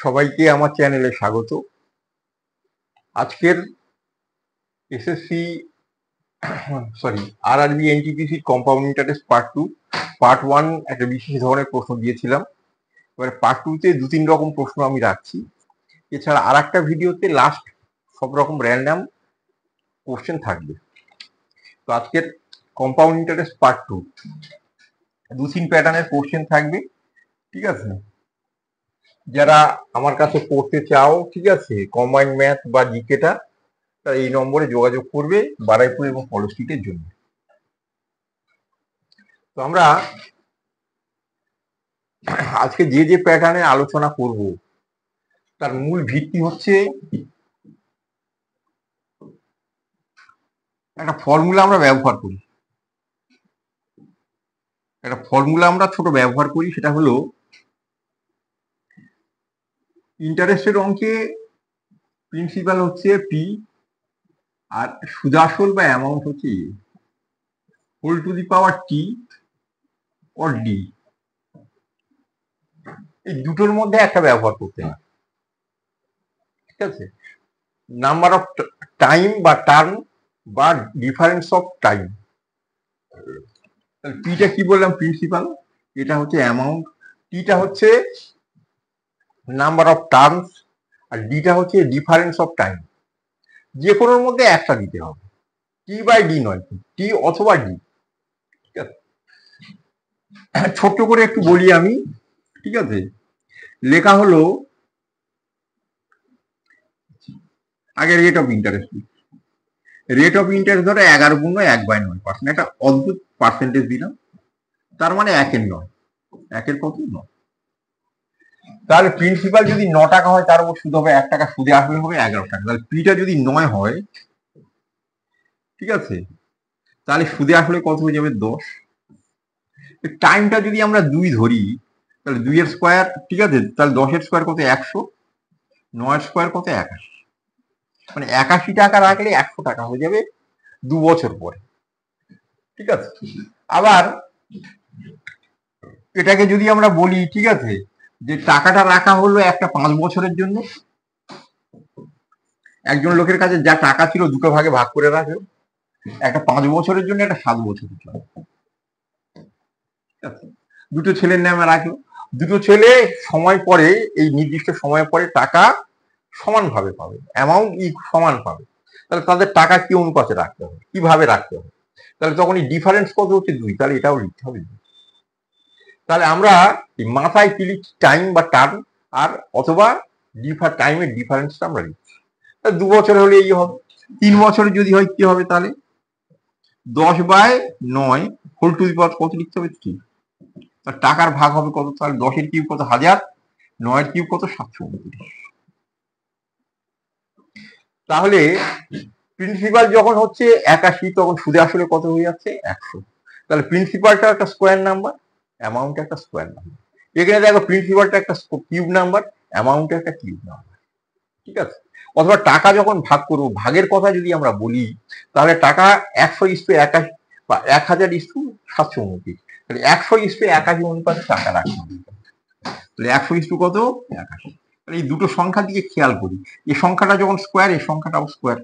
সবাইকে আমার চ্যানেলে স্বাগত। আজকের SSC RRB NTPC compound interest part 2 part 1 একটা বিশেষ ধরনের প্রশ্ন দিয়েছিলাম। এবার পার্ট 2 তে 2-3 রকম প্রশ্ন আমি রাখছি। এছাড়া আর একটা ভিডিওতে লাস্ট সব রকম র্যান্ডাম কোশ্চেন থাকবে। তো আজকের কম্পাউন্ড ইন্টারেস্ট পার্ট 2 2-3 প্যাটার্নের কোশ্চেন থাকবে, ঠিক আছে? যারা আমার কাছে পড়তে চাও, ঠিক আছে, কম্বাইন্ড ম্যাথ বা জিকেটা, তারা এই নম্বরে যোগাযোগ করবে বারাইপুর এবং ফলো স্ট্রিটের জন্য। তো আমরা আজকে যে যে প্যাটার্নে আলোচনা করব তার মূল ভিত্তি হচ্ছে একটা ফর্মুলা আমরা ব্যবহার করি। একটা ফর্মুলা আমরা ছোট ব্যবহার করি, সেটা হলো ইন্টারেস্টের অঙ্কে প্রিন্সিপাল হচ্ছে পি আর সুদাসল বা অ্যামাউন্ট হচ্ছে whole to the power T or D. এই দুটোর মধ্যে একটা ব্যবহার করতে হয়, ঠিক আছে? নাম্বার অফ টাইম বা টার্ম বা ডিফারেন্স অফ টাইম। পিটা কি বললাম? প্রিন্সিপাল। এটা হচ্ছে অ্যামাউন্ট। টিটা হচ্ছে নাম্বার অফ টার্মস আর ডিটা হচ্ছে ডিফারেন্স অফ টাইম। যে কোনোর মধ্যে একটা দিতে হবে, টি বাই ডি নয়, টি অথবা ডি, ঠিক আছে? ছোট্ট করে একটু বলি আমি, ঠিক আছে? লেখা হলো আগে rate of interest. Rate of interest ধরো 11/1/9%, একটা অদ্ভুত পার্সেন্টেজ দিলাম, তার মানে 1-এর 9, 1-এর কত? 9। তাহলে প্রিন্সিপাল যদি 9 টাকা হয়, তার উপর সুদ হবে 1 টাকা, সুদে আসলে হবে 11 টাকা। তাহলে পিটা যদি 9 হয়, ঠিক আছে, তাহলে সুদে আসলে কত হয়ে যাবে? 10। টাইমটা যদি আমরা 2 ধরি, তাহলে 2-এর স্কোয়ার, ঠিক আছে, তাহলে 10-এর স্কোয়ার কত? 100। 9-এর স্কোয়ার কত? 81। মানে 81 টাকা রাখলে 100 টাকা হয়ে যাবে 2 বছর পরে, ঠিক আছে? আবার এটাকে যদি আমরা বলি, ঠিক আছে, যে টাকাটা রাখা হলো একটা 5 বছরের জন্য। একজন লোকের কাছে যা টাকা ছিল দুটো ভাগে ভাগ করে রাখলো, একটা 5 বছরের জন্য, একটা 7 বছরের জন্য। দুটো ছেলের নামে রাখলো। দুটো ছেলে সময় পরে, এই নির্দিষ্ট সময় পরে টাকা সমানভাবে পাবে, অ্যামাউন্ট সমান পাবে। তাহলে তাদের টাকা কি অনুপাতে রাখতে হবে, কিভাবে রাখতে হবে? তাহলে তখন এই ডিফারেন্স কত হচ্ছে? 2। তাহলে এটাও লিখতে হবে। তাহলে আমরা মাথায় কি লিখছি? টাইম বা টার্ম, আর অথবা টাইমের ডিফারেন্সটা আমরা লিখছি। 2 বছর হলে এই হবে। 3 বছরে যদি হয় কি হবে? তাহলে 10/9 হোল টু দি পাওয়ার কত লিখতে হবে? 3। টাকার ভাগ হবে কত? তাহলে 10-এর কিউব কত? 1000, 9-এর কিউব কত? 729। তাহলে প্রিন্সিপাল যখন হচ্ছে 81, তখন সুদে আসলে কত হয়ে যাচ্ছে? 100। তাহলে প্রিন্সিপালটা একটা স্কোয়ার নাম্বার, অ্যামাউন্ট একটা স্কোয়ার নাম্বার। এখানে দেখো প্রিন্সিপালটা একটা কিউব নাম্বার, অ্যামাউন্ট একটা কিউব নাম্বার, ঠিক আছে? অথবা টাকা যখন ভাগ করবো, ভাগের কথা যদি আমরা বলি, তাহলে টাকা 100:81 বা 1000:729। তাহলে 100:81 অনুপাতে টাকা রাখতে হবে। তাহলে 100 কত? 81। তাহলে এই দুটো সংখ্যার দিকে খেয়াল করি। এই সংখ্যাটা যখন স্কোয়ার, এই সংখ্যাটাও স্কোয়ার,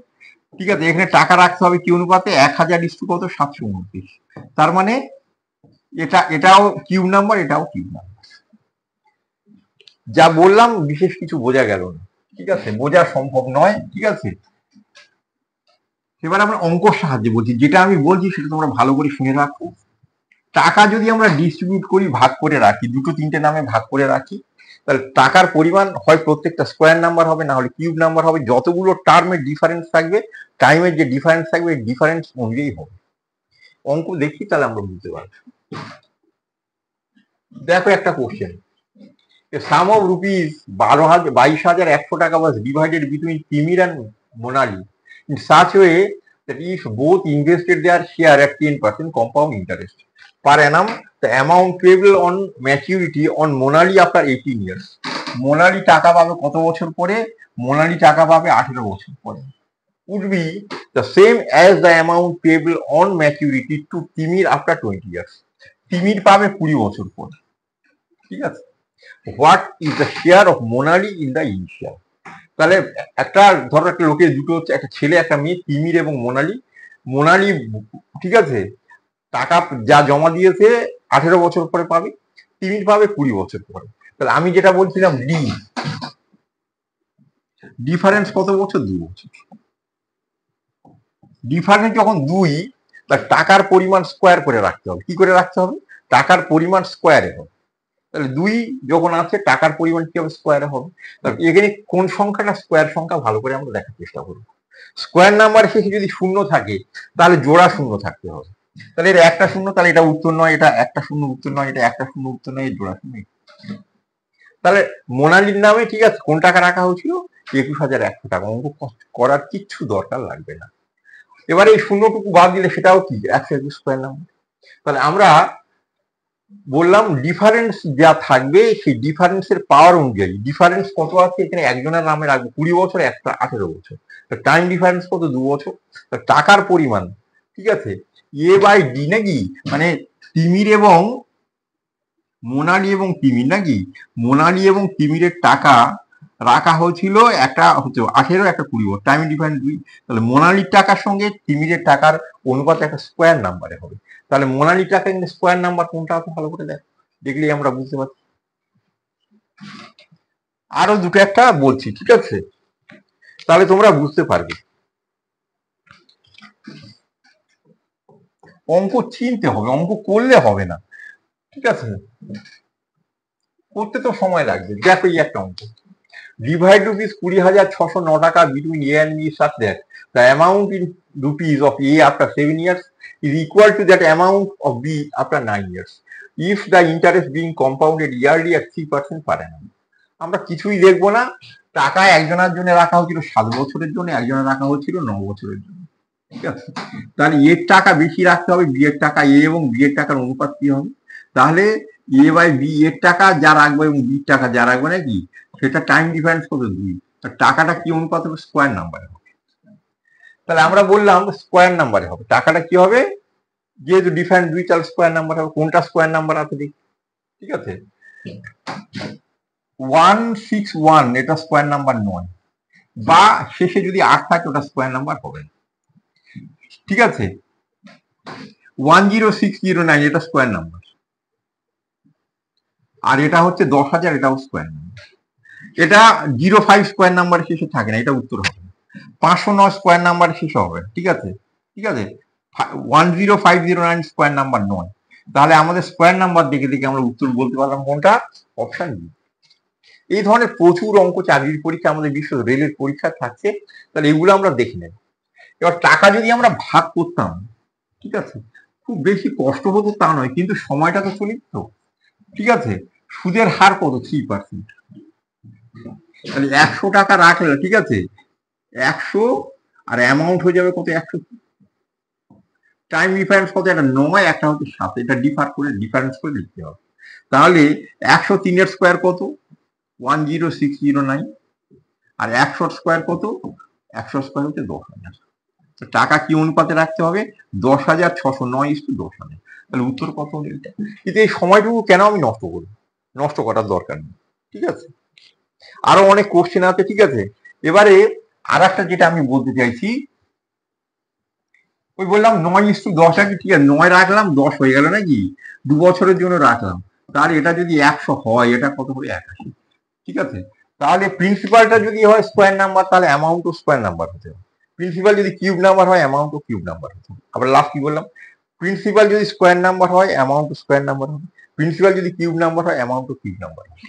ঠিক আছে? এখানে টাকা রাখতে হবে কি অনুপাতে? 1000 কত? 729। তার মানে এটাও কিউব নাম্বার, এটাও কিউব নাম্বার। যা বললাম বিশেষ কিছু বোঝা গেল না, ঠিক আছে? বোঝা সম্ভব নয়, ঠিক আছে? এবার আমরা অঙ্কর সাহায্যে বলছি, যেটা আমি বলছি সেটা তোমরা ভালো করে শুনে রাখো। টাকা যদি আমরা ডিস্ট্রিবিউট করি, ভাগ করে রাখি, 2-3টে নামে ভাগ করে রাখি, তাহলে টাকার পরিমাণ হয় প্রত্যেকটা স্কোয়ার নাম্বার হবে, না হলে কিউব নাম্বার হবে। যতগুলো টার্মের ডিফারেন্স থাকবে, টাইমের যে ডিফারেন্স থাকবে, ডিফারেন্স অনুযায়ী হবে। অঙ্ক দেখি, তাহলে আমরা বুঝতে পারবো। দেখো একটা কোশ্চেন, সাম অফ রুপিস 22,100 টাকা was divided between Timir and Monali in such a way that if both invested their share at 10% compound interest per annum, the amount payable on maturity on Monali after 18 years. Monali টাকা পাবে কত বছর পরে? Monali টাকা পাবে 18 বছর পরে। would be the same as the amount payable on maturity to Timir after 20 years. তিমির পাবে 20 বছর পর, ঠিক আছে? What is the share of Monali in the initial. তাহলে একটা ধরো একটা লোকের দুটো হচ্ছে, একটা ছেলে একটা মেয়ে, তিমির এবং মোনালি। মোনালি, ঠিক আছে, টাকা যা জমা দিয়েছে 18 বছর পরে পাবে, তিমির পাবে 20 বছর পরে। তাহলে আমি যেটা বলছিলাম ডিফারেন্স কত বছর? 2 বছর। ডিফারেন্স যখন 2, তার টাকার পরিমাণ স্কোয়ার করে রাখতে হবে। কি করে রাখতে হবে? টাকার পরিমাণ স্কোয়ারে হবে। তাহলে 2 যখন আছে, টাকার পরিমাণ কি হবে? স্কোয়ারে হবে। তাহলে এখানে কোন সংখ্যাটা স্কোয়ার সংখ্যা ভালো করে আমরা দেখার চেষ্টা করবো। স্কোয়ার নাম্বার শেষে যদি শূন্য থাকে, তাহলে জোড়া শূন্য থাকতে হবে। তাহলে এটা একটা শূন্য, তাহলে এটা উত্তর নয়, এটা একটা শূন্য উত্তর নয়, এটা একটা শূন্য উত্তর নয়, এই জোড়া শূন্য। তাহলে মোনালির নামে, ঠিক আছে, কোন টাকা রাখা হয়েছিল? 21,100 টাকা। অঙ্ক করার কিচ্ছু দরকার লাগবে না। এবারে এই শূন্যটুকু বাদ দিলে সেটাও কি 121 স্কোয়ার নাম্বার। তাহলে আমরা বললাম ডিফারেন্স যা থাকবে সেই ডিফারেন্সের পাওয়ার অনুযায়ী ডিফারেন্স কত আছে এখানে একজনের নামে রাখবো 20 বছর, একটা 18 বছর। টাইম ডিফারেন্স কত? 2 বছর। টাকার পরিমাণ, ঠিক আছে, এ বাই ডি নাকি, মানে তিমির এবং মোনালি এবং তিমির নাকি, মোনালি এবং তিমিরের টাকা রাখা হয়েছিল, একটা হচ্ছে 18, একটা 20 বছর, টাইম ডিফারেন্স 2। তাহলে মোনালির টাকার সঙ্গে তিমিরের টাকার অনুপাত একটা স্কোয়ার নাম্বারে হবে। তাহলে মোনালির টাকা কিন্তু স্কোয়ার নাম্বার কোনটা আছে ভালো করে দেখলেই আমরা বুঝতে পারছি। আরো দুটো একটা বলছি, ঠিক আছে, তাহলে তোমরা বুঝতে পারবে। অঙ্ক চিনতে হবে, অঙ্ক করলে হবে না, ঠিক আছে, করতে তো সময় লাগবে। দেখো এই একটা অঙ্ক, divide rupees 20,609 টাকা between A and B such that the amount in rupees of A after 7 years is equal to that amount of B after 9 years if the interest being compounded yearly at 3% per annum। আমরা কিছুই দেখবো না, টাকা একজনের জন্য রাখা হয়েছিল 7 বছরের জন্য, একজনের রাখা হয়েছিল 9 বছরের জন্য, ঠিক আছে। তাহলে এর টাকা বেশি রাখতে হবে, বি এর টাকা, এ এবং বি এর টাকার অনুপাত কি হবে? তাহলে এ বাই বি এর টাকা যা রাখবো এবং বি টাকা যা রাখবো নাকি, সেটা টাইম ডিফারেন্স কত? 2। টাকাটা কি অনুপাত হবে? স্কোয়ার নাম্বারে হবে। তাহলে আমরা বললাম স্কোয়ার নাম্বারে হবে। টাকাটা কি হবে? যেহেতু ডিফারেন্স 2, তাহলে স্কোয়ার নাম্বার হবে। কোনটা স্কোয়ার নাম্বার আছে দেখি, ঠিক আছে, 161 এটা স্কোয়ার নাম্বার নয়, বা শেষে যদি 8 থাকে ওটা স্কোয়ার নাম্বার হবে, ঠিক আছে। 10609 এটা স্কোয়ার নাম্বার, আর এটা হচ্ছে 10,000, এটাও স্কোয়ার নাম্বার। এটা 05 স্কোয়ার নাম্বার শেষে থাকে না, এটা উত্তর হবে। 509 স্কোয়ার নাম্বার শেষে হবে, ঠিক আছে, ঠিক আছে। 10509 স্কোয়ার নাম্বার নয়। তাহলে আমাদের স্কোয়ার নাম্বার দেখে দেখে আমরা উত্তর বলতে পারলাম কোনটা? Option B. এই ধরনের প্রচুর অঙ্ক চাকরির পরীক্ষা, আমাদের বিশ্ব রেলের পরীক্ষা থাকছে, তাহলে এগুলো আমরা দেখে নেব। এবার টাকা যদি আমরা ভাগ করতাম, ঠিক আছে, খুব বেশি কষ্ট হতো তা নয়, কিন্তু সময়টা তো চলে যেত, ঠিক আছে। সুদের হার কত? 3%। তাহলে 100 টাকা রাখলে, ঠিক আছে, 100, আর অ্যামাউন্ট হয়ে যাবে কত? 100। টাইম ডিফারেন্স কত? একটা 9, একটা হচ্ছে 7, এটা ডিফারেন্স করে লিখতে হবে। তাহলে 103 স্কোয়ার কত? 10609। আর 100 স্কোয়ার কত? 100 স্কোয়ার হচ্ছে 10,000। টাকা কি অনুপাতে রাখতে হবে? 10,609:10,000। তাহলে উত্তর কত হলো এটা? কিন্তু এই সময়টুকু কেন আমি নষ্ট করব? নষ্ট করার দরকার নেই, ঠিক আছে। আরো অনেক কোশ্চেন আছে, ঠিক আছে। এবারে আর একটা যেটা আমি বলতে চাইছি, ওই বললাম 9:10 আছে, ঠিক আছে, 9 রাখলাম, 10 হয়ে গেল নাকি, 2 বছরের জন্য রাখলাম। তাহলে এটা যদি 100 হয়, এটা কত হবে? 81, ঠিক আছে। তাহলে প্রিন্সিপালটা যদি হয় স্কোয়ার নাম্বার, তাহলে অ্যামাউন্টও স্কোয়ার নাম্বার হতে হবে। প্রিন্সিপাল যদি কিউব নাম্বার হয়, অ্যামাউন্টও কিউব নাম্বার হতে হবে। আবার লাস্ট কি বললাম? প্রিন্সিপাল যদি স্কোয়ার নাম্বার হয়, অ্যামাউন্টও স্কোয়ার নাম্বার হবে। প্রিন্সিপাল যদি কিউব নাম্বার হয়, অ্যামাউন্টও কিউব নাম্বার হবে।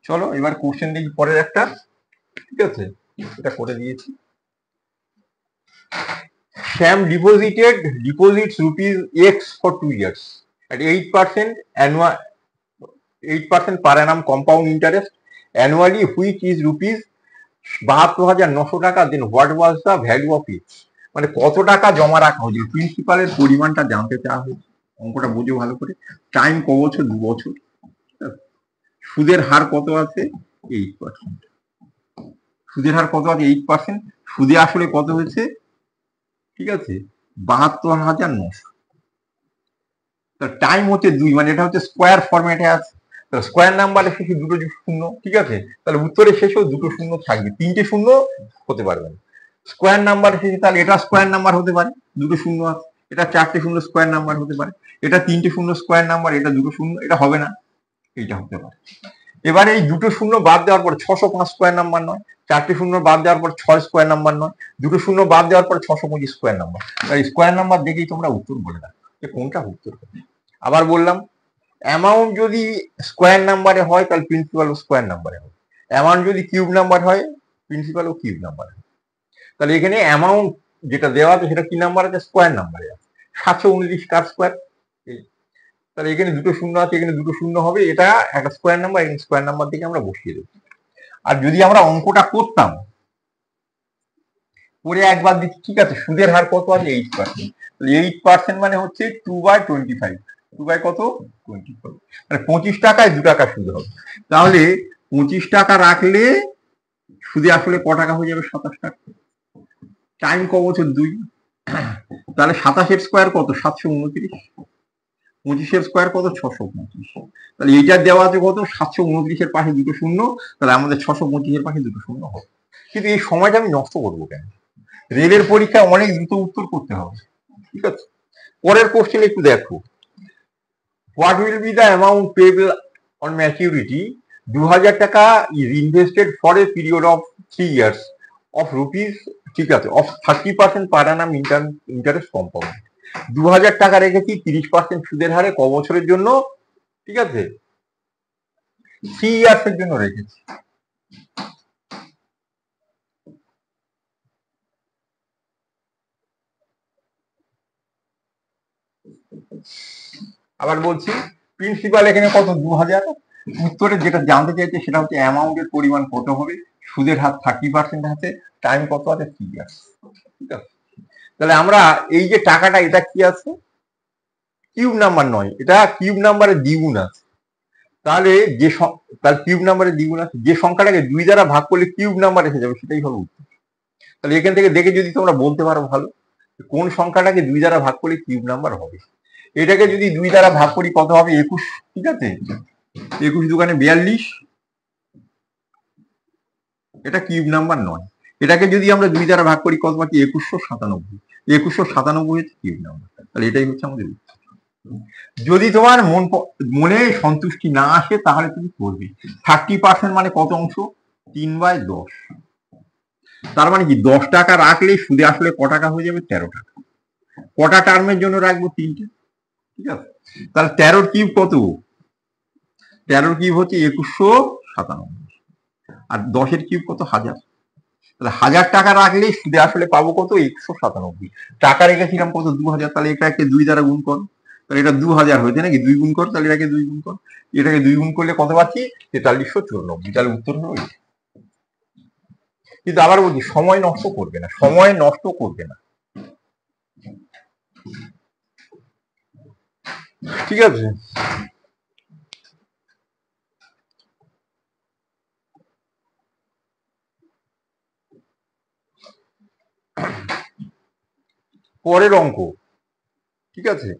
চলো এবার কোশ্চেন দেখি পরের একটা, ঠিক আছে, এটা করে দিয়েছি। Sam deposits rupees X for 2 years at 8% annual 8% per annum compound interest annually, which is rupees 72,900 টাকা। Then what was the value of it, মানে কত টাকা জমা রাখা হয়েছিল, প্রিন্সিপালের পরিমাণটা জানতে চাওয়া হয়েছে। অঙ্কটা বুঝে ভালো করে। টাইম ক বছর? 2 বছর। সুদের হার কত আছে? 8%। সুদের হার কত আছে? 8%। সুদে আসলে কত হয়েছে, ঠিক আছে, 72,900। টাইম হচ্ছে 2, মানে এটা হচ্ছে স্কোয়ার ফরম্যাটে আছে। তাহলে স্কোয়ার নাম্বারের শেষে দুটো শূন্য, ঠিক আছে, তাহলে উত্তরের শেষেও দুটো শূন্য থাকবে, 3টে শূন্য হতে পারবে না। স্কোয়ার নাম্বারের শেষে তাহলে এটা স্কোয়ার নাম্বার হতে পারে, দুটো শূন্য আছে, এটা 4টে শূন্য স্কোয়ার নাম্বার হতে পারে, এটা 3টে শূন্য স্কোয়ার নাম্বার, এটা দুটো শূন্য, এটা হবে না, এইটা হতে পারে। এবারে এই দুটো শূন্য বাদ দেওয়ার পর 605 স্কোয়ার নাম্বার নয়, 4টে শূন্য বাদ দেওয়ার পর 6 স্কোয়ার নাম্বার নয়, দুটো শূন্য বাদ দেওয়ার পর 625 স্কোয়ার নাম্বার। তাই স্কোয়ার নাম্বার দেখেই তোমরা উত্তর বলে দাও যে কোনটা উত্তর হবে। আবার বললাম, অ্যামাউন্ট যদি স্কোয়ার নাম্বারে হয় তাহলে প্রিন্সিপাল ও স্কোয়ার নাম্বারে হবে, অ্যামাউন্ট যদি কিউব নাম্বার হয় প্রিন্সিপাল ও কিউব নাম্বারে হবে। তাহলে এখানে অ্যামাউন্ট যেটা দেওয়া আছে সেটা কি নাম্বার আছে, স্কোয়ার নাম্বারে আছে, 729 কার স্কোয়ার। তাহলে এখানে দুটো শূন্য আছে, এখানে দুটো শূন্য হবে, এটা একটা স্কোয়ার নাম্বার, এখানে স্কোয়ার নাম্বার থেকে আমরা বসিয়ে দেবো। আর যদি আমরা অঙ্কটা করতাম করে একবার দিচ্ছি, ঠিক আছে, সুদের হার কত আছে 8%, 8% মানে হচ্ছে 2/25, 2 কত 25, মানে 25 টাকায় 2 টাকা সুদ হবে। তাহলে 25 টাকা রাখলে সুদে আসলে ক টাকা হয়ে যাবে, 27 টাকা। টাইম ক বছর 2, তাহলে 27 স্কোয়ার কত 729, 25 স্কোয়ার কত 625, তাহলে এইটা দেওয়া আছে কত 729 পাশে দুটো শূন্য, তাহলে আমাদের 625 পাশে দুটো শূন্য হবে। কিন্তু এই সময়টা আমি নষ্ট করবো কেন, রেলের পরীক্ষায় অনেক দ্রুত উত্তর করতে হবে, ঠিক আছে। পরের কোশ্চেন একটু দেখো, what will be the amount payable on maturity, 2000 টাকা is invested for a period of 3 years of rupees, ঠিক আছে, of 30% per Anam interest compound. 2000 টাকা রেখেছি 30% সুদের হারে ক বছরের জন্য, ঠিক আছে, 3 ইয়ার্স এর জন্য রেখেছি। আবার বলছি, প্রিন্সিপাল এখানে কত 2000, উত্তরে যেটা জানতে চাইছে সেটা হচ্ছে অ্যামাউন্টের পরিমাণ কত হবে, সুদের হার 30% আছে, টাইম কত আছে 3 ইয়ার্স, ঠিক আছে। তাহলে আমরা এই যে টাকাটা, এটা কি আছে, কিউব নাম্বার নয়, এটা কিউব নাম্বারের দ্বিগুণ আছে। তাহলে তাহলে কিউব নাম্বারের দ্বিগুণ আছে, যে সংখ্যাটাকে 2 দ্বারা ভাগ করলে কিউব নাম্বার এসে যাবে সেটাই হবে উত্তর। তাহলে এখান থেকে দেখে যদি তোমরা বলতে পারো ভালো, কোন সংখ্যাটাকে 2 দ্বারা ভাগ করলে কিউব নাম্বার হবে। এটাকে যদি 2 দ্বারা ভাগ করি কত হবে 21, ঠিক আছে, 21 দুগুণে 42, এটা কিউব নাম্বার নয়। এটাকে যদি আমরা 2 দ্বারা ভাগ করি কত পাচ্ছি 2197, 2197 হচ্ছে কিউব নাম্বার। তাহলে এটাই হচ্ছে আমাদের উত্তর। যদি তোমার মনে সন্তুষ্টি না আসে তাহলে তুমি করবে। 30% মানে কত অংশ, 3/10, তার মানে কি 10 টাকা রাখলে সুদে আসলে ক টাকা হয়ে যাবে 13 টাকা। কটা টার্মের জন্য রাখবো 3টে, ঠিক আছে। তাহলে 13 কিউব কত, 13 কিউব হচ্ছে 2197, আর 10 কিউব কত 1000। তাহলে 1000 টাকা রাখলেই সুদে আসলে পাবো কত 197, টাকা রেখেছিলাম কত 2000, তাহলে এটাকে 2 দ্বারা গুণ করো, তাহলে এটা 2000 হয়েছে নাকি, 2 গুণ কর, তাহলে এটাকে 2 গুণ কর, এটাকে 2 গুণ করলে কত পাচ্ছি 4394, তাহলে উত্তর হলো। কিন্তু আবার বলছি সময় নষ্ট করবে না, সময় নষ্ট করবে না, ঠিক আছে। পরের অঙ্ক, ঠিক আছে,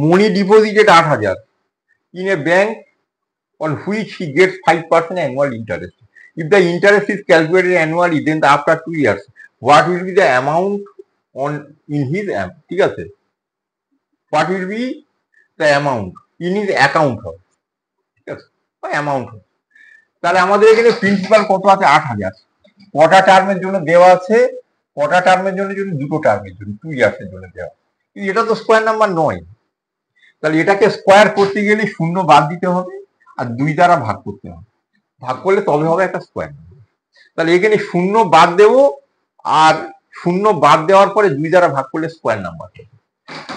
মনি deposited 8000 in a bank on which he gets 5% annual interest. If the interest is calculated annually, then after 2 years, what will be the amount on in his ঠিক আছে, what will be the amount in his account হবে, ঠিক আছে, বা amount হবে। তাহলে আমাদের এখানে প্রিন্সিপাল কত আছে 8000, কটা টার্মের জন্য দেওয়া আছে, কটা টার্মের জন্য, দুটো টার্মের জন্য 2 ইয়ার্স এর জন্য দেওয়া। কিন্তু এটা তো স্কোয়ার নাম্বার নয়, তাহলে এটাকে স্কোয়ার করতে গেলে শূন্য বাদ দিতে হবে আর 2 দ্বারা ভাগ করতে হবে, ভাগ করলে তবে হবে একটা স্কোয়ার নাম্বার। তাহলে এখানে শূন্য বাদ দেবো, আর শূন্য বাদ দেওয়ার পরে 2 দ্বারা ভাগ করলে স্কোয়ার নাম্বার হবে।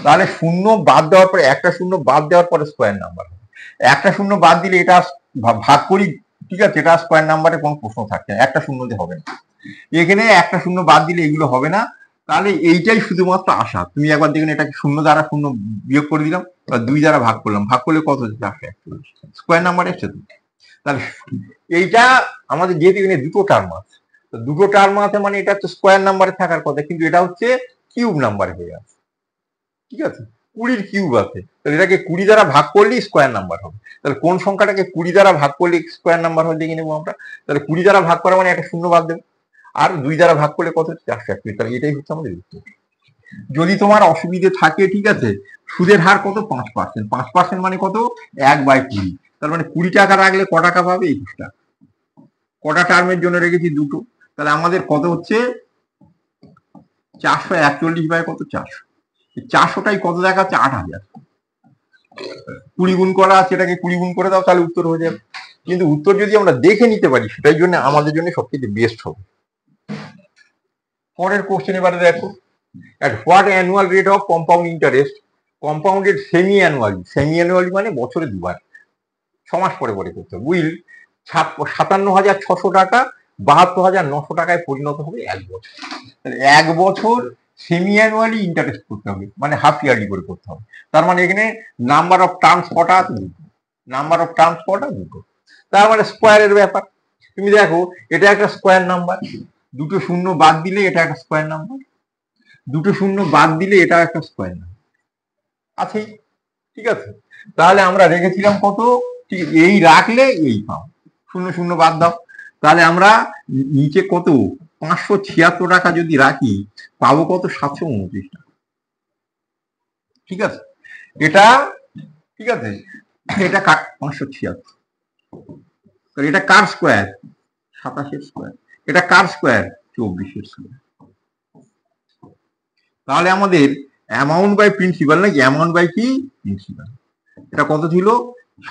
তাহলে শূন্য বাদ দেওয়ার পরে, একটা শূন্য বাদ দেওয়ার পরে স্কোয়ার নাম্বার হবে, একটা শূন্য বাদ দিলে এটা ভাগ করি, ঠিক আছে, এটা স্কোয়ার নাম্বারে কোনো প্রশ্ন থাকছে না, একটা শূন্য দিয়ে হবে না, এখানে একটা শূন্য বাদ দিলে এগুলো হবে না। তাহলে এইটাই শুধুমাত্র আশা, তুমি একবার দেখুন, এটাকে শূন্য দ্বারা শূন্য বিয়োগ করে দিলাম, 2 দ্বারা ভাগ করলাম, ভাগ করলে কত হচ্ছে 41, স্কোয়ার নাম্বার এসছে তো। তাহলে এইটা আমাদের যেহেতু এখানে দুটো টার্ম আছে, তো দুটো টার্ম আছে মানে এটা হচ্ছে স্কোয়ার নাম্বারে থাকার কথা, কিন্তু এটা হচ্ছে কিউব নাম্বারে হয়ে আছে, ঠিক আছে। 20 কিউব আছে, তাহলে এটাকে 20 দ্বারা ভাগ করলে স্কোয়ার নাম্বার হবে। তাহলে কোন সংখ্যাটাকে 20 দ্বারা ভাগ করলে স্কোয়ার নাম্বার হয় দেখে নেবো আমরা। তাহলে 20 দ্বারা ভাগ করা মানে একটা শূন্য বাদ দেবো, আর 2 দ্বারা ভাগ করলে কত, 441। তাহলে এটাই হচ্ছে আমাদের উত্তর। যদি তোমার অসুবিধে থাকে, ঠিক আছে, সুদের হার কত, 5%। 5% মানে কত, 1/20। তার মানে 20 টাকা রাখলে ক টাকা পাবে, 21 টাকা। কটা টার্মের জন্য রেখেছি, দুটো। তাহলে আমাদের কত হচ্ছে, 441 কত, 400। 400টাই কত দেখাচ্ছে, 8000। 20 গুণ করা আছে, এটাকে 20 গুণ করে দাও, তাহলে উত্তর হয়ে যাবে। কিন্তু উত্তর যদি আমরা দেখে নিতে পারি, সেটাই জন্য আমাদের জন্য সবচেয়ে বেস্ট হবে। পরের কোশ্চেন এবারে দেখো, at what annual rate of compound interest compounded semi annually মানে বছরে দুবার, 6 মাস পরে পরে করতে হবে, উইল 57,600 টাকা 72,900 টাকায় পরিণত হবে 1 বছর। এক বছর সেমি অ্যানুয়ালি ইন্টারেস্ট করতে হবে, মানে হাফ ইয়ারলি করে করতে হবে। তার মানে এখানে নাম্বার অফ টার্মস কটা আছে, দুটো। নাম্বার অফ টার্মস কটা, দুটো। তার মানে স্কোয়ারের ব্যাপার। তুমি দেখো, এটা একটা স্কোয়ার নাম্বার, দুটো শূন্য বাদ দিলে এটা একটা স্কোয়ার নাম্বার, দুটো শূন্য বাদ দিলে এটা একটা স্কোয়ার নাম্বার আছেই, ঠিক আছে। তাহলে আমরা রেখেছিলাম কত, ঠিক এই রাখলে এই পাও, শূন্য শূন্য বাদ দাও, তাহলে আমরা নিচে কত, 576 টাকা যদি রাখি, পাবো কত, 729 টাকা, ঠিক আছে। এটা ঠিক আছে, এটা 576, এটা কার স্কোয়ার, 27 স্কোয়ার। এটা কার স্কোয়ার, 24 স্কোয়ার। তাহলে আমাদের অ্যামাউন্ট বাই প্রিন্সিপাল নাকি, অ্যামাউন্ট বাই কি, প্রিন্সিপাল। এটা কত ছিল,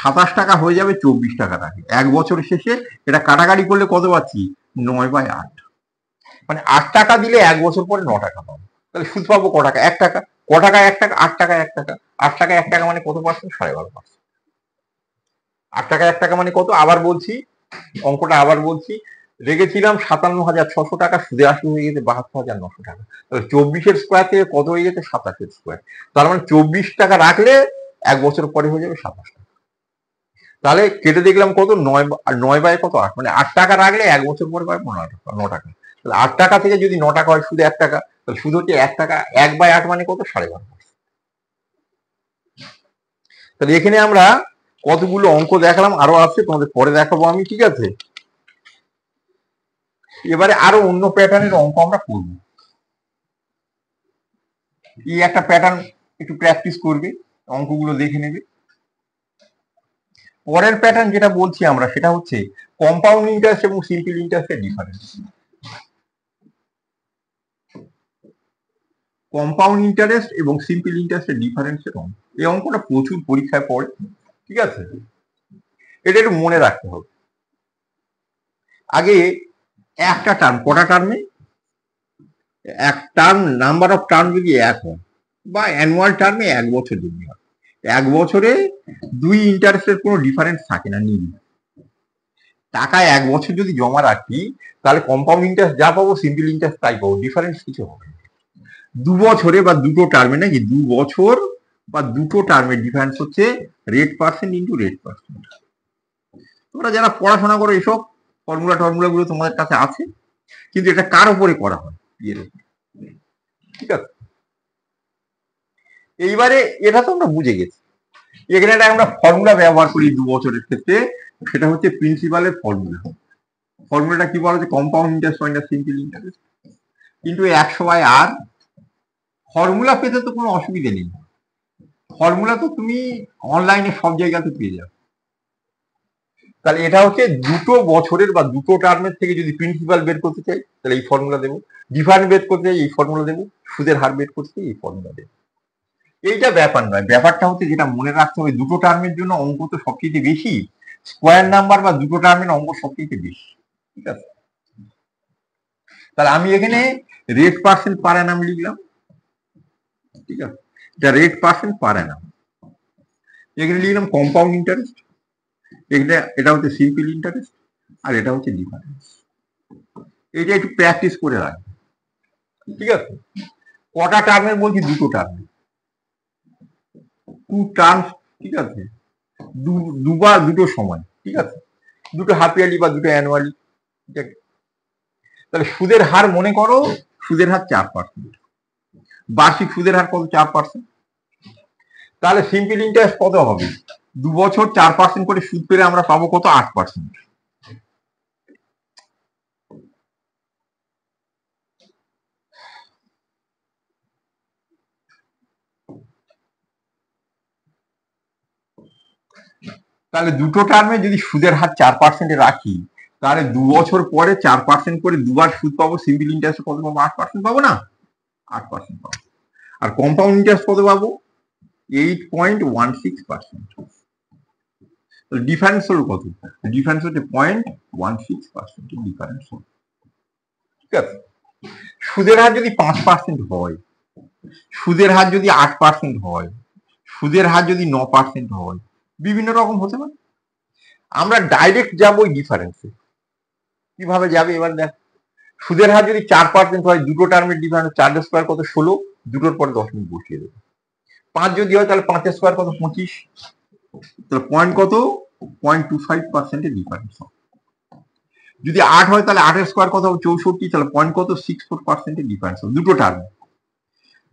27 টাকা হয়ে যাবে 24 টাকা রাখে, 1 বছরের শেষে এটা কাটাকাটি করলে কত পাচ্ছি, 9/8। মানে 8 টাকা দিলে 1 বছর পরে 9 টাকা পাবো। তাহলে সুদ পাবো ক টাকা, 1 টাকা। ক টাকা 1 টাকা, 8 টাকা 1 টাকা। 8 টাকা 1 টাকা মানে কত পার্সেন্ট, 12.5%। 8 টাকা 1 টাকা মানে কত, আবার বলছি অঙ্কটা, আবার বলছি, রেখেছিলাম 57,600 টাকা, সুদে আসলে হয়ে গেছে 72,900 টাকা। তাহলে 24 স্কোয়ার থেকে কত হয়ে গেছে, 27 স্কোয়ার। তার মানে 24 টাকা রাখলে 1 বছর পরে হয়ে যাবে 27 টাকা। তাহলে কেটে দেখলাম কত, 9 বাই কত, 8, মানে 8 টাকা রাখলে 1 বছর পরে পাবে 9 টাকা। তাহলে 8 টাকা থেকে যদি 9 টাকা হয়, শুধু 1 টাকা, তাহলে শুধু হচ্ছে 1 টাকা, 1/8 মানে কত, 12.5। তাহলে এখানে আমরা কতগুলো অঙ্ক দেখালাম, আরো আছে, তোমাদের পরে দেখাবো আমি, ঠিক আছে। এবারে আরো অন্য প্যাটার্নের অঙ্ক আমরা করবো। এই একটা প্যাটার্ন একটু প্র্যাকটিস করবে, অঙ্কগুলো দেখে নেবে। পরের প্যাটার্ন যেটা বলছি আমরা, সেটা হচ্ছে কম্পাউন্ড ইন্টারেস্ট এবং সিম্পল ইন্টারেস্টের ডিফারেন্স। কম্পাউন্ড ইন্টারেস্ট এবং সিম্পল ইন্টারেস্টের ডিফারেন্সের অঙ্ক, এই অঙ্কটা প্রচুর পরীক্ষায় পড়ে, ঠিক আছে। এটা একটু মনে রাখতে হবে। আগে একটা টার্ম, কটা টার্মে, এক টার্ম, নাম্বার অফ টার্ম যদি 1 হয়, বা অ্যানুয়াল টার্মে 1 বছর যদি হয়, 1 বছরে 2 ইন্টারেস্টের কোনো ডিফারেন্স থাকে না, নিবি টাকা 1 বছর যদি জমা রাখি, তাহলে কম্পাউন্ড ইন্টারেস্ট যা পাবো, সিম্পল ইন্টারেস্ট তাই পাবো, ডিফারেন্স কিছু হবে না। 2 বছরে বা দুটো টার্মে নাকি, 2 বছর বা দুটো টার্মের ডিফারেন্স হচ্ছে rate percent into rate percent. তোমরা যারা পড়াশোনা করো, এসব ফর্মুলা গুলো তোমাদের কাছে আছে, কিন্তু এটা কার উপরে করা হয়, এর উপরে, ঠিক আছে। এইবারে এটা তো আমরা বুঝে গেছি, এখানে একটা আমরা ফর্মুলা ব্যবহার করি 2 বছরের ক্ষেত্রে, সেটা হচ্ছে প্রিন্সিপালের ফর্মুলা। ফর্মুলাটা কি বলা হচ্ছে, compound interest minus simple interest কিন্তু 100/r। ফর্মুলা পেতে তো কোনো অসুবিধা নেই, ফর্মুলা তো তুমি অনলাইনে সব জায়গাতে পেয়ে যাবে। তাহলে এটা হচ্ছে দুটো বছরের বা দুটো টার্মের থেকে যদি প্রিন্সিপাল বের করতে চাই, তাহলে এই ফর্মুলা দেবো, ডিফারেন্স বের করতে চাই এই ফর্মুলা দেবো, সুদের হার বের করতে চাই এই ফর্মুলা দেবো। এইটা ব্যাপার নয়, ব্যাপারটা হচ্ছে যেটা মনে রাখতে হবে, দুটো টার্মের জন্য অঙ্ক তো সবচেয়ে বেশি, স্কোয়ার নাম্বার বা দুটো টার্মের অঙ্ক সবচেয়ে বেশি, ঠিক আছে। তাহলে আমি এখানে রেট পার্সেন্ট পার অ্যানাম লিখলাম, ঠিক আছে, এটা রেট পার্সেন্ট পার অ্যানাম। এখানে লিখলাম কম্পাউন্ড ইন্টারেস্ট, এটা হচ্ছে সিম্পল ইন্টারেস্ট, আর এটা হচ্ছে ডিফারেন্স। এটা একটু প্র্যাকটিস করে রাখবে, ঠিক আছে। কটা টার্মের বলছি, দুটো টার্মে, 2 টার্মস, ঠিক আছে, দুবার দুটো সময়, ঠিক আছে, দুটো হাফ ইয়ারলি বা দুটো অ্যানুয়ালি। তাহলে সুদের হার মনে করো, সুদের হার 4%, বার্ষিক সুদের হার কত, 4%। তাহলে সিম্পল ইন্টারেস্ট কত হবে? 2 বছর 4% করে সুদ পেলে আমরা পাবো কত? 8%। তাহলে দুটো টার্মে যদি সুদের হার 4% রাখি, তাহলে 2 বছর পরে 4% করে দুবার সুদ পাবো। সিম্পল ইন্টারেস্ট কত পাবো? 8% পাবো না? 8% পাবো। আর কম্পাউন্ড ইন্টারেস্ট কত পাবো? 8.16%। ডিফারেন্স হলো কত? ডিফারেন্স হচ্ছে 0.16% ডিফারেন্স হলো। ঠিক আছে, সুদের হার যদি 5% হয়, সুদের হার যদি 8% হয়, সুদের হার যদি 9% হয়, বিভিন্ন রকম হতে পারে। আমরা ডাইরেক্ট যাবো ওই ডিফারেন্সে। কিভাবে যাবে এবার দেখ। সুদের হার যদি 4% হয়, দুটো টার্মের ডিফারেন্স 4 স্কোয়ার কত? 16, দুটোর পরে 10 মিনিট বসিয়ে দেবে। 5 যদি হয় তাহলে 5 স্কোয়ার কত? 25, তাহলে পয়েন্ট কত? 0.25% ডিফারেন্স হবে। যদি 8 হয় তাহলে 8 স্কোয়ার কত হবে? 64, তাহলে পয়েন্ট কত? 64% ডিফারেন্স হবে দুটো টার্মে।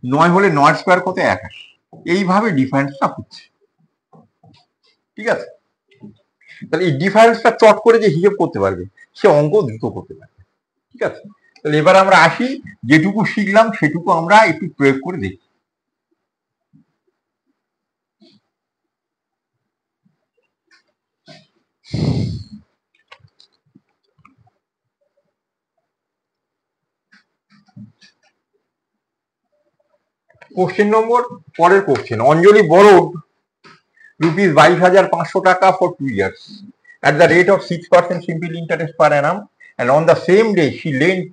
9 হলে 9 স্কোয়ার কত? 81। এইভাবে ডিফারেন্সটা হচ্ছে। ঠিক আছে, তাহলে এই ডিফারেন্সটা চট করে যে হিসেব করতে পারবে সে অঙ্ক দ্রুত করতে পারবে। ঠিক আছে, তাহলে এবার আমরা আসি, যেটুকু শিখলাম সেটুকু আমরা একটু প্রয়োগ করে দেখি। কোশ্চেন নম্বর, পরের question. Anjali borrowed ₹22,500 for 2 years at the rate of 6% simple interest per annum, and on the same day she lent,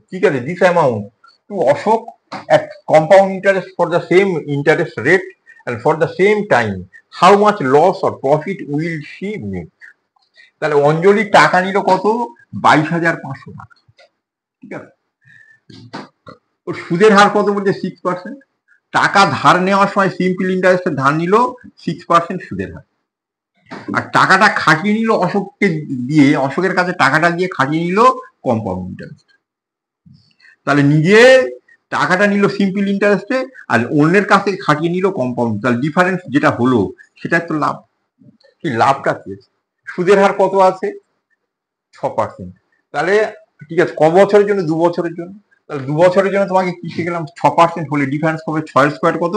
ঠিক আছে, this amount to Ashok at compound interest for the same interest rate and for the same time. How much loss or profit will she make? তাহলে অঞ্জলি টাকা নিল কত? 22,500 টাকা। ঠিক আছে, ওর সুদের হার কত বলছে? 6%। টাকা ধার নেওয়ার সময় সিম্পল ইন্টারেস্টে ধার নিল 6% সুদের হার, আর টাকাটা খাটিয়ে নিল অশোককে দিয়ে, অশোকের কাছে টাকাটা দিয়ে খাটিয়ে নিল কম্পাউন্ড ইন্টারেস্ট। তাহলে নিজে টাকাটা নিল সিম্পল ইন্টারেস্টে আর অন্যের কাছে খাটিয়ে নিল কম্পাউন্ড। তাহলে ডিফারেন্স যেটা হলো সেটা তো লাভ। এই লাভটা কি? সুদের হার কত আছে? 6%। তাহলে ঠিক আছে, ক বছরের জন্য? 2 বছরের জন্য। তাহলে 2 বছরের জন্য তোমাকে কি শিখলাম? 6% হলে ডিফারেন্স হবে 6 স্কোয়ার কত?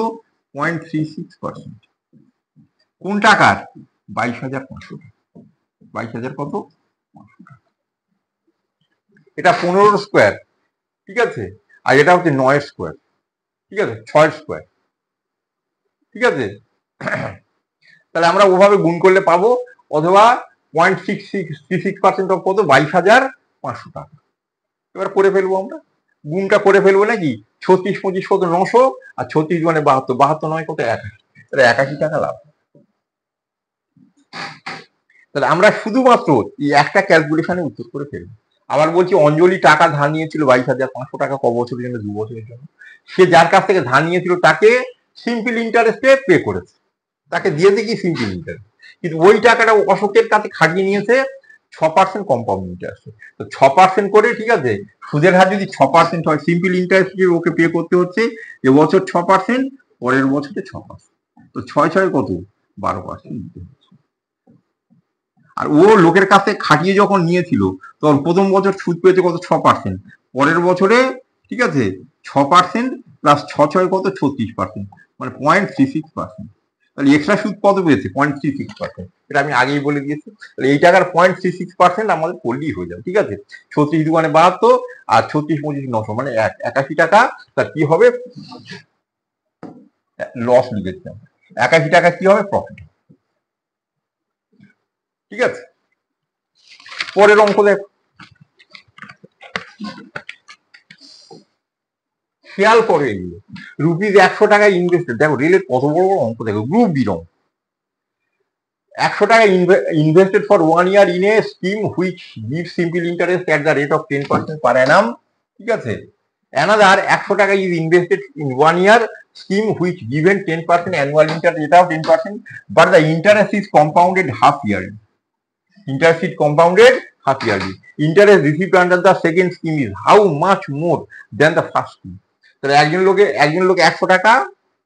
0.36%। কোন টাকার? 22,500 টাকা। 22,000 কত? এটা 15 স্কোয়ার। ঠিক আছে, আর এটা হচ্ছে 9 স্কোয়ার। ঠিক আছে, 6 স্কোয়ার। ঠিক আছে, তাহলে আমরা ওভাবে গুণ করলে পাবো, অথবা 0.66% অফ কত? 22,500 টাকা। এবার করে ফেলবো আমরা, গুণটা করে ফেলবো নাকি? 36 25 কত? 900, আর 36 মানে 72, 72 9 কত? 81। তাহলে 81 টাকা লাভ। তাহলে আমরা শুধুমাত্র এই একটা ক্যালকুলেশনে উত্তর করে ফেলবো। আবার বলছি, অঞ্জলি টাকা ধার নিয়েছিল 22,500 টাকা। ক বছরের জন্য? 2 বছরের জন্য। সে যার কাছ থেকে ধার নিয়েছিল তাকে সিম্পল ইন্টারেস্টে পে করেছে, তাকে দিয়েছে কি? Simple interest. কিন্তু ওই টাকাটা অশোকের কাছে খাটিয়ে নিয়েছে 6% কম্পাউন্ড ইন্টারেস্ট। তো 6% করে, ঠিক আছে, সুদের হার যদি 6% হয়, সিম্পল ইন্টারেস্ট ওকে পে করতে হচ্ছে এবছর 6%, পরের বছরে 6%। তো 6 6 কত? 12% দিতে হচ্ছে। আর ও লোকের কাছে খাটিয়ে যখন নিয়েছিল তখন প্রথম বছর সুদ পেয়েছে কত? 6%। পরের বছরে, ঠিক আছে, 6% প্লাস 6 6 কত? 36%, মানে 0.36%। তাহলে এক্সট্রা সুদ কত পেয়েছে? 0.36%। এটা আমি আগেই বলে দিয়েছি। তাহলে এই টাকার 0.36% আমাদের করলেই হয়ে যাবে। ঠিক আছে, 36 দুগুণে 72, আর 36 25 900, মানে 81 টাকা। তার কি হবে? লস লিখেছি আমরা। 81 টাকা কি হবে? প্রফিট। ঠিক আছে, পরের অঙ্ক দেখো। খেয়াল করে এগুলো। ₹100 টাকায় ইনভেস্টেড, দেখো রেলের কত বড় বড় অঙ্ক দেখো, গ্রুপ বি রকম। 100 টাকা invested for 1 year in a scheme which give simple interest at the rate of 10% পার অ্যানাম। ঠিক আছে, অ্যানাদার 100 টাকা is invested in 1 year scheme which given 10% annual interest rate of 10%, but the interest is compounded half yearly. Interest is compounded half yearly. Interest received under the second scheme is how much more than the first scheme? তাহলে একজন লোক 100 টাকা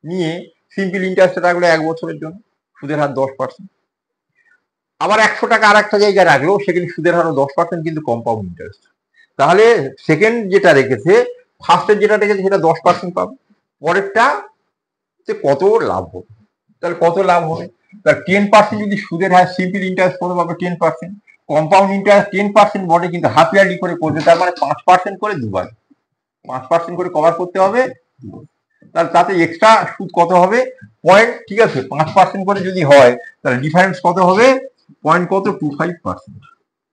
নিয়ে simple ইন্টারেস্টে রাখলো 1 বছরের জন্য, সুদের হার 10%। আবার 100 টাকা আর একটা জায়গায় রাখলো, সেখানে সুদের হারও 10%, কিন্তু কম্পাউন্ড ইন্টারেস্ট। তাহলে সেকেন্ড যেটা রেখেছে, ফার্স্টের যেটা রেখেছে সেটা 10% পাবে, পরেরটা কত লাভ হবে। তাহলে কত লাভ হবে, তার 10% যদি সুদের হার, সিম্পল ইন্টারেস্ট কত পাবে 10%, কম্পাউন্ড ইন্টারেস্ট 10% বটে, কিন্তু হাফ ইয়ারলি করে করবে, তার মানে 5% করে দুবার, 5% করে কভার করতে হবে। তাহলে তাতে এক্সট্রা সুদ কত হবে, পয়েন্ট, ঠিক আছে, 5% করে যদি হয় তাহলে ডিফারেন্স কত হবে, পয়েন্ট কত 25%,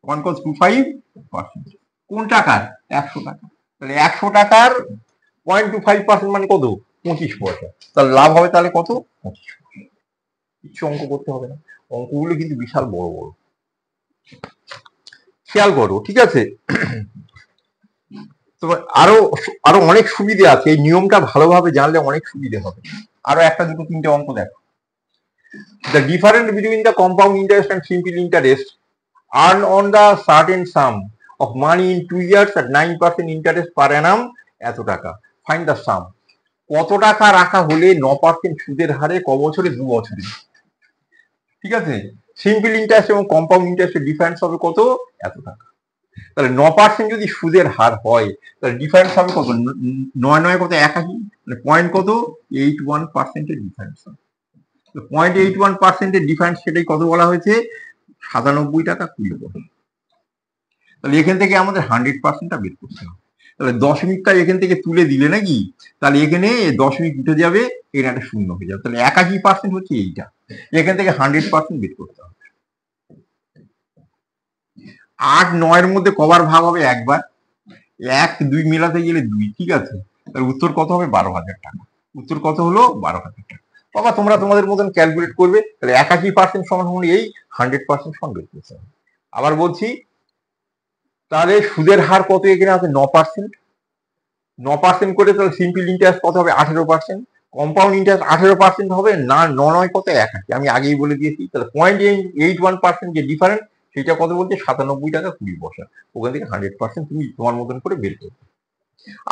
পয়েন্ট কত 25%। কোন টাকার, 100 টাকা। তাহলে 100 টাকার 0.25% মানে কত, 25 পয়সা। তাহলে লাভ হবে তাহলে কত, 25 পয়সা। কিছু অঙ্ক করতে হবে না, অঙ্কগুলো কিন্তু বিশাল বড় বড়, খেয়াল করো, ঠিক আছে। তোমার আরো আরো অনেক সুবিধা আছে, এই নিয়মটা ভালোভাবে জানলে অনেক সুবিধা হবে। আরো একটা দুটো তিনটে অঙ্ক দেখো। The difference between the compound interest and simple interest earned on the certain sum of money in 2 years at 9% interest per annum এত টাকা। Find the sum. কত টাকা রাখা হলে 9% সুদের হারে ক বছরে, 2 বছরে, ঠিক আছে। সিম্পল ইন্টারেস্ট এবং কম্পাউন্ড ইন্টারেস্টের ডিফারেন্স হবে কত, এত টাকা। তাহলে 9% যদি সুদের হার হয়, তাহলে ডিফারেন্স হবে কত, 9 কত 81, মানে পয়েন্ট কত 81%-এর ডিফারেন্স হবে। 0.81%-এর ডিফারেন্স, সেটাই কত বলা হয়েছে, 97 টাকা 20 পয়সা। তাহলে এখান থেকে আমাদের 100%টা বের করতে হবে। তাহলে দশমিকটা এখান থেকে তুলে দিলে নাকি, তাহলে এখানে দশমিক উঠে যাবে, এখানে একটা শূন্য হয়ে যাবে, তাহলে 81% হচ্ছে এইটা। এখান থেকে 100% বের করতে হবে। 8 9-এর মধ্যে কবার ভাগ হবে, একবার, 1 2 মেলাতে গেলে 2, ঠিক আছে। তাহলে উত্তর কত হবে, 12,000 টাকা। উত্তর কত হলো, 12,000 টাকা। বাবা তোমরা তোমাদের মতন ক্যালকুলেট করবে, তাহলে 81% সমান হলে এই 100% সমান বের করতে হবে। আবার বলছি, তাহলে সুদের হার কত এখানে আছে, 9%, 9% করে, তাহলে সিম্পল ইন্টারেস্ট কত হবে, 18%, কম্পাউন্ড ইন্টারেস্ট 18% হবে না, 9 কত 81, আমি আগেই বলে দিয়েছি। তাহলে 0.81% যে ডিফারেন্স, সেটা কত বলছে, 97 টাকা 20 পয়সা। ওখান থেকে 100% তুমি তোমার মতন করে বের করবে।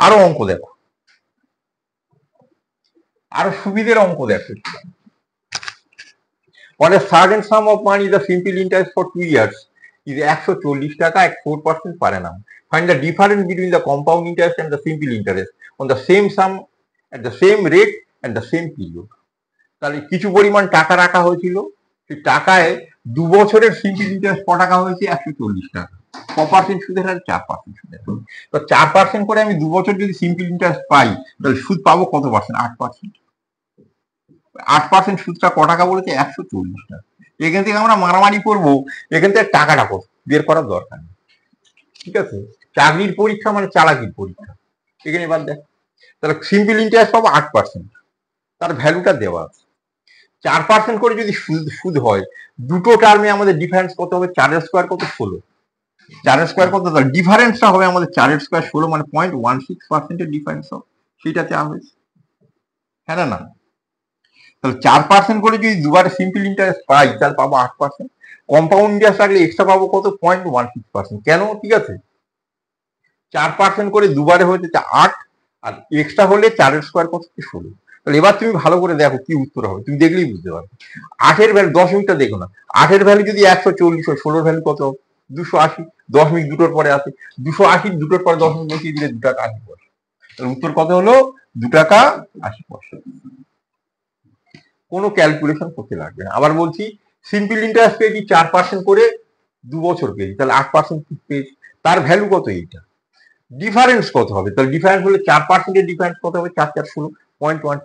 আরো অঙ্ক দেখো, আরো সুবিধের অঙ্ক দেখো। On a certain sum of money, the simple interest for 2 years is 140 টাকা at 4% per annum. Find the difference between the compound interest and the simple interest on the same sum at the same rate and the same period. তাহলে কিছু পরিমাণ টাকা রাখা হয়েছিল, সেই টাকায় 2 বছরের সিম্পল ইন্টারেস্ট ক টাকা হয়েছে, 140 টাকা। ক পার্সেন্ট সুদের হার, 4% সুদের হার। তো 4% করে আমি 2 বছর যদি সিম্পল ইন্টারেস্ট পাই, তাহলে সুদ পাবো কত পার্সেন্ট, 8%। 8% সুদটা ক টাকা বলেছে, 140 টাকা। এখান থেকে আমরা মারামারি করবো, এখান থেকে টাকাটা কত বের করার দরকার নেই, ঠিক আছে। চাকরির পরীক্ষা মানে চালাকির পরীক্ষা। এখানে এবার দেখ, তাহলে সিম্পল ইন্টারেস্ট পাবো 8%, তার ভ্যালুটা দেওয়া আছে। 4% করে যদি সুদ হয়, দুটো টার্মে আমাদের ডিফারেন্স কত হবে, 4 স্কোয়ার কত 16, 4 স্কোয়ার কত, তাহলে ডিফারেন্সটা হবে আমাদের 4 স্কোয়ার 16, মানে 0.16%-এর ডিফারেন্স হবে, সেটা চাওয়া হয়েছে, হ্যাঁ না। তাহলে 4% করে যদি দুবারে সিম্পল ইন্টারেস্ট পাই, তাহলে পাবো 8%। কম্পাউন্ড ইন্টারেস্ট রাখলে এক্সট্রা পাবো কত, 0.16%। কেন, ঠিক আছে, 4% করে দুবারে হয়েছে 8, আর এক্সট্রা হলে 4 স্কোয়ার কত 16। তাহলে এবার তুমি ভালো করে দেখো কি উত্তর হবে, তুমি দেখলেই বুঝতে পারবে। 8-এর ভ্যালু, দশমিকটা দেখো না, 8-এর ভ্যালু যদি 140 হয়, 16-এর ভ্যালু কত, 280, দশমিক দুটোর পরে আছে, 280 দুটোর পরে দশমিক বসিয়ে দিলে 2 টাকা 80 পয়সা। তাহলে উত্তর কত হলো, 2 টাকা 80 পয়সা। কোনো ক্যালকুলেশন করতে লাগবে না। আবার বলছি, সিম্পল ইন্টারেস্ট পেয়েছি 4% করে 2 বছর পেয়েছি, তাহলে 8% পেয়েছি, তার ভ্যালু কত, এইটা ডিফারেন্স কত হবে, তাহলে ডিফারেন্স হলে 4%-এর ডিফারেন্স কত হবে, 4 4 16, 0.1।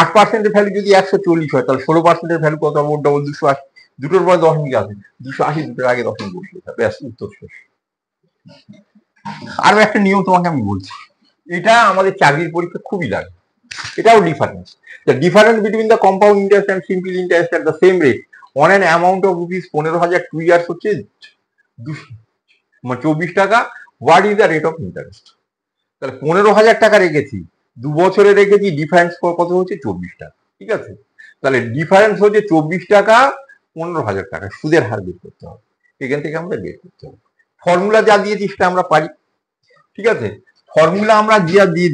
8%-এর ভ্যালু যদি 140 হয়, তাহলে 16%-এর ভ্যালু কত হবে, ডবল 280, দুটোর পরে দশমিক আছে, 280 দুটোর আগে দশমিক বসিয়ে যাবে, ব্যাস উত্তর শেষ। আরো একটা নিয়ম তোমাকে আমি বলছি, এটা আমাদের চাকরির পরীক্ষা খুবই লাগে, এটাও difference. The difference between the compound interest and simple interest at the same rate on an amount of rupees 15,000 2 years হচ্ছে 24 টাকা। What is the rate of interest? তাহলে 15,000 টাকা রেখেছি, 2 বছরে রেখেছি, ডিফারেন্স কত হচ্ছে, 24 টাকা, ঠিক আছে। তাহলে ডিফারেন্স হচ্ছে 24 টাকা, 15,000 টাকা, সুদের হার বের করতে হবে, এখান থেকে আমরা বের করতে হবে। ফর্মুলা যা দিয়েছি সেটা আমরা পারি, ঠিক আছে। ফর্মুলা আমরা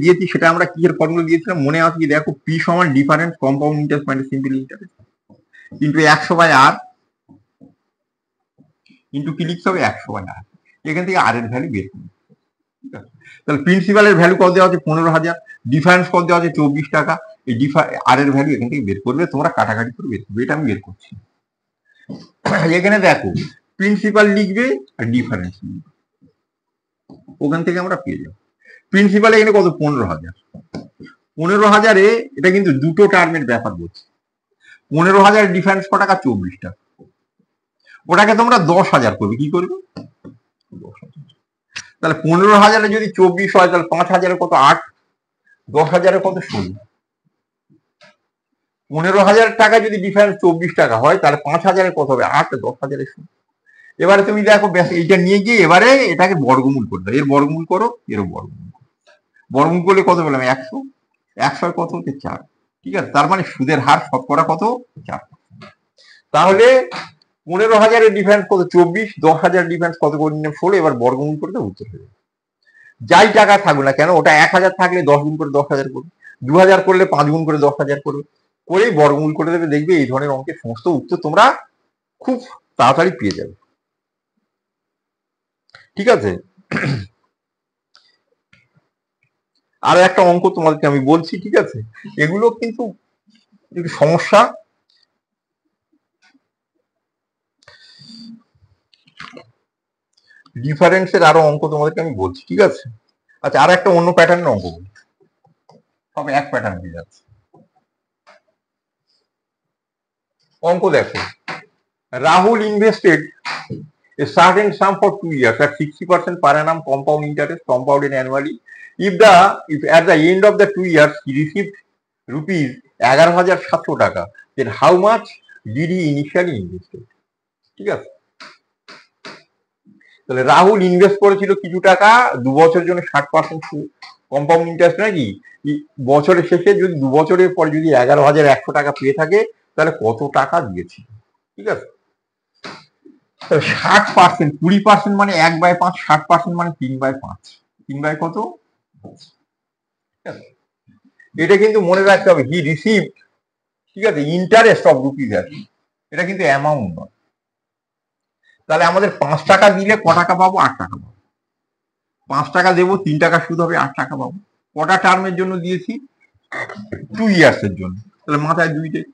দিয়েছি সেটা আমরা কিসের ফর্মুলা দিয়েছিলাম মনে আছে কি দেখো, পি সমান difference compound interest minus simple interest into 100/r into কি লিখতে হবে 100/r। এখান থেকে আর এর ভ্যালু বের করবে। ঠিক আছে, তাহলে প্রিন্সিপালের ভ্যালু কত দেওয়া আছে 15,000, ডিফারেন্স কত দেওয়া আছে 24 টাকা। এই আর এর ভ্যালু এখান থেকে বের করবে, তোমরা কাটাকাটি করে বের করবে, এটা আমি বের করছি। এখানে দেখো প্রিন্সিপাল লিখবে আর ডিফারেন্স লিখবে, ওখান থেকে আমরা পেয়ে যাবো। প্রিন্সিপাল এখানে কত 15,000, 15,000-এ এটা কিন্তু দুটো টার্মের ব্যাপার বলছে। 15,000 ডিফারেন্স ক টাকা 24 টাকা, ওটাকে তোমরা 10,000 করবে, কি করবে 10,000। তাহলে 15,000-এ যদি 24 হয় তাহলে 5,000-এ কত 8, 10,000-এ কত 16। 15,000 টাকা যদি ডিফারেন্স 24 টাকা হয় তাহলে 5,000-এ কত হবে 8, 10,000-এ 16। এবারে তুমি দেখো এইটা নিয়ে গিয়ে এবারে এটাকে বর্গমূল করতে হবে, এর বর্গমূল করো, এরও বর্গমূল করো। বর্গমূল করলে কত পেলাম 100, 100 কত হচ্ছে 4। ঠিক আছে, তার মানে সুদের হার শতকরা কত 4। তাহলে 15,000-এর ডিফারেন্স কত 24, 10,000 ডিফারেন্স কত করে নিলাম 16। এবার বর্গমূল করতে উত্তর হয়ে যাবে। যাই টাকা থাকবে না কেন, ওটা 1,000 থাকলে 10 গুণ করে 10,000 করবে, 2,000 করলে 5 গুণ করে 10,000 করবে, করেই বর্গমূল করে দেবে। দেখবে এই ধরনের অঙ্কের সমস্ত উত্তর তোমরা খুব তাড়াতাড়ি পেয়ে যাবে। ঠিক আছে, আর একটা অঙ্ক তোমাদেরকে আমি বলছি। ঠিক আছে, এগুলো কিন্তু সমস্যা। ডিফারেন্সের আরো অঙ্ক তোমাদেরকে আমি বলছি। ঠিক আছে, আচ্ছা আর একটা অন্য প্যাটার্নের অঙ্ক বলি, তবে এক প্যাটার্ন হয়ে যাচ্ছে। অঙ্ক দেখো, Rahul invested a certain sum for 2 years at 60% per annum compound interest compounded annually. If at the end of the 2 years he received rupees 11,700 টাকা, then how much did he initially invested? ঠিক আছে, তাহলে Rahul invest করেছিল কিছু টাকা, 2 বছরের জন্য 60% compound interest নাকি, বছরের শেষে যদি 2 বছরের পর যদি 11,100 টাকা পেয়ে থাকে তাহলে কত টাকা দিয়েছিল। ঠিক আছে, 60%, 20% মানে 1/5, 60% মানে 3/5, 3 কত। এটা কিন্তু মনে রাখতে হবে, হি রিসিভ, ঠিক আছে, ইন্টারেস্ট অফ রুপিজ আছে, এটা কিন্তু অ্যামাউন্ট নয়। তাহলে আমাদের 5 টাকা দিলে ক টাকা পাবো 8 টাকা পাবো, 5 টাকা দেবো 3 টাকা সুদ হবে 8 টাকা পাবো। কটা টার্মের জন্য দিয়েছি 2 ইয়ার্সের জন্য, তাহলে মাথায় 2 দেয়।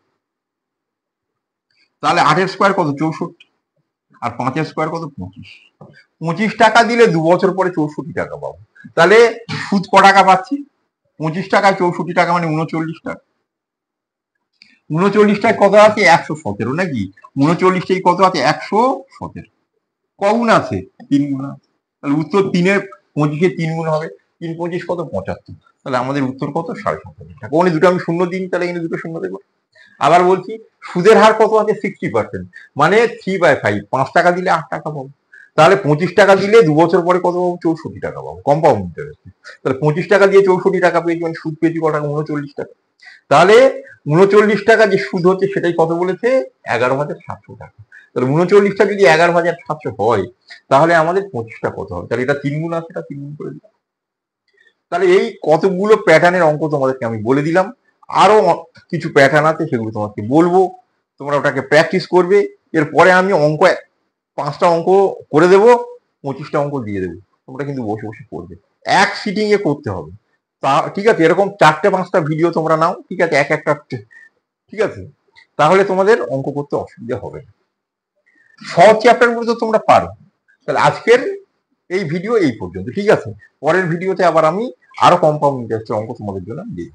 তাহলে 8-এর স্কোয়ার কত 64, আর 5-এর স্কোয়ার কত 25। 25 টাকা দিলে 2 বছর পরে 64 টাকা পাবো। তাহলে সুদ ক টাকা পাচ্ছি 25 টাকায় 64 টাকা মানে 39 টাকা। 39টায় কত আছে 117 নাকি, 39টাই কত আছে 117। কগুণ আছে 3 গুণ আছে, তাহলে উত্তর 3-এ 3 গুণ হবে, 3 25 কত 75। তাহলে আমাদের উত্তর কত 7.5 টাকা। ওখানে দুটো আমি শূন্য দিন, তাহলে এখানে দুটো শূন্য দেবো। আবার বলছি সুদের হার কত আছে 60%, মানে 3/5, 5 টাকা দিলে 8 টাকা পাবো। তাহলে 25 টাকা দিলে 2 বছর পরে কত পাবো 64 টাকা পাবো কম্পাউন্ড ইন্টারেস্ট। তাহলে 25 টাকা দিয়ে 64 টাকা পেয়েছি, মানে সুদ পেয়েছি কত টাকা 39 টাকা। তাহলে 39 টাকা যে সুদ হচ্ছে সেটাই কত বলেছে 11,700 টাকা। তাহলে 39টা যদি 11,700 হয় তাহলে আমাদের 25টা কত হবে, তাহলে এটা 3 গুণ আছে, এটা 3 গুণ করে দিলাম। তাহলে এই কতগুলো প্যাটার্নের অঙ্ক তোমাদেরকে আমি বলে দিলাম, আরো কিছু প্যাটার্ন আছে সেগুলো তোমাকে বলবো, তোমরা ওটাকে প্র্যাকটিস করবে। এরপরে আমি অঙ্ক 5টা অঙ্ক করে দেবো, 25টা অঙ্ক দিয়ে দেবো, তোমরা কিন্তু বসে বসে করবে, এক সিটিং এ করতে হবে। তা ঠিক আছে, এরকম 4-5টা ভিডিও তোমরা নাও, ঠিক আছে, এক একটা, ঠিক আছে, তাহলে তোমাদের অঙ্ক করতে অসুবিধা হবে না। সহজ চ্যাপ্টার গুলো তো তোমরা পারো। তাহলে আজকের এই ভিডিও এই পর্যন্ত, ঠিক আছে, পরের ভিডিওতে আবার আমি আরো কম্পাউন্ড ইন্টারেস্টের অঙ্ক তোমাদের জন্য দিই।